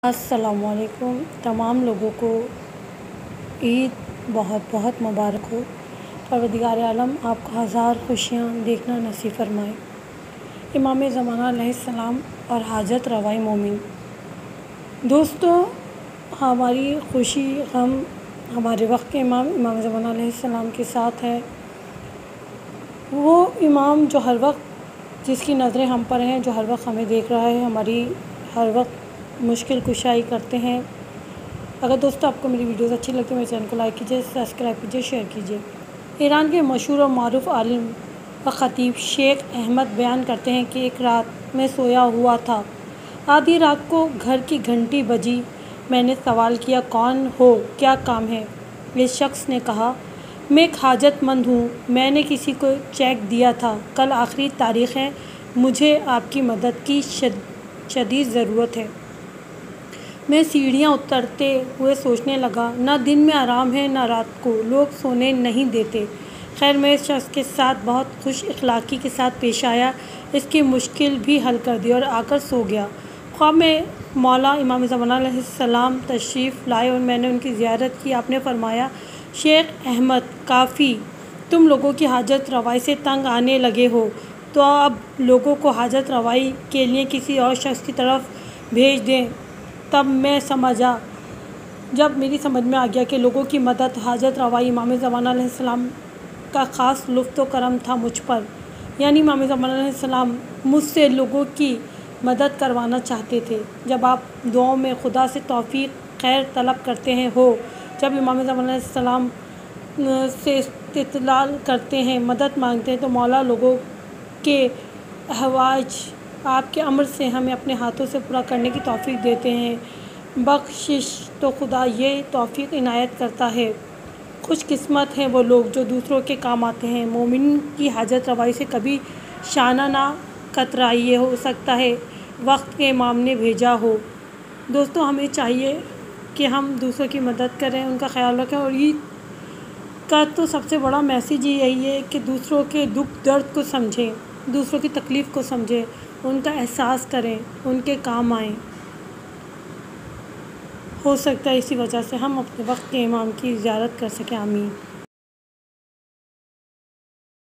السلام علیکم تمام لوگوں کو عید بہت بہت مبارک ہو۔ پروردگار عالم آپ کو ہزار خوشیاں دیکھنا نصیب فرمائے۔ امام زمانہ علیہ السلام اور حاجت روائی مومن۔ دوستو، ہماری خوشی غم ہمارے وقت کے امام زمانہ علیہ السلام کے ساتھ ہے۔ وہ امام جو ہر وقت جس کی نظریں ہم پر ہیں، جو ہر وقت ہمیں دیکھ رہا ہے، ہماری ہر وقت مشکل کشائی کرتے ہیں۔ اگر دوستو آپ کو میری ویڈیوز اچھی لگتی ہے میرے چینل کو لائک کیجیے، سبسکرائب کیجیے، شیئر کیجیے۔ ایران کے مشہور اور معروف عالم و خطیب شیخ احمد بیان کرتے ہیں کہ ایک رات میں سویا ہوا تھا۔ آدھی رات کو گھر کی گھنٹی بجی۔ میں نے سوال کیا، کون ہو، کیا کام ہے؟ اس شخص نے کہا، میں ایک حاجت مند ہوں، میں نے کسی کو چیک دیا تھا، کل آخری تاریخ ہے، مجھے آپ کی مدد کی شدید ضرورت ہے۔ میں سیڑھیاں اترتے ہوئے سوچنے لگا، نہ دن میں آرام ہے نہ رات کو، لوگ سونے نہیں دیتے۔ خیر، میں اس شخص کے ساتھ بہت خوش اخلاقی کے ساتھ پیش آیا، اس کی مشکل بھی حل کر دی اور آ کر سو گیا۔ خواب میں مولا امام زمانہ علیہ السلام تشریف لائے اور میں نے ان کی زیارت کی۔ آپ نے فرمایا، شیخ احمد، کافی تم لوگوں کی حاجت روائی سے تنگ آنے لگے ہو، تو اب لوگوں کو حاجت روائی کے لیے کسی اور شخص کی طرف بھیج دیں۔ تب میری سمجھ میں آ گیا کہ لوگوں کی مدد، حاجت روائی امام زمانہ علیہ السلام کا خاص لطف و کرم تھا مجھ پر، یعنی امام زمانہ علیہ السلام مجھ سے لوگوں کی مدد کروانا چاہتے تھے۔ جب آپ دعاؤں میں خدا سے توفیق خیر طلب کرتے ہیں جب امام زمانہ علیہ السلام سے استدلال کرتے ہیں، مدد مانگتے ہیں، تو مولا لوگوں کے احوائج آپ کے امر سے ہمیں اپنے ہاتھوں سے پورا کرنے کی توفیق دیتے ہیں۔ بخشش تو خدا یہ توفیق عنایت کرتا ہے۔ خوش قسمت ہیں وہ لوگ جو دوسروں کے کام آتے ہیں۔ مومن کی حاجت روائی سے کبھی شانہ نہ کترائیے، ہو سکتا ہے وقت کے امام نے بھیجا ہو۔ دوستو، ہمیں چاہیے کہ ہم دوسروں کی مدد کریں، ان کا خیال رکھیں، اور عید کا تو سب سے بڑا میسیج یہی ہے کہ دوسروں کے دکھ درد کو سمجھیں، دوسروں کی تکلیف کو سمجھیں، ان کا احساس کریں، ان کے کام آئیں۔ ہو سکتا ہے اسی وجہ سے ہم اپنے وقت کے امام کی زیارت کر سکیں۔ آمین۔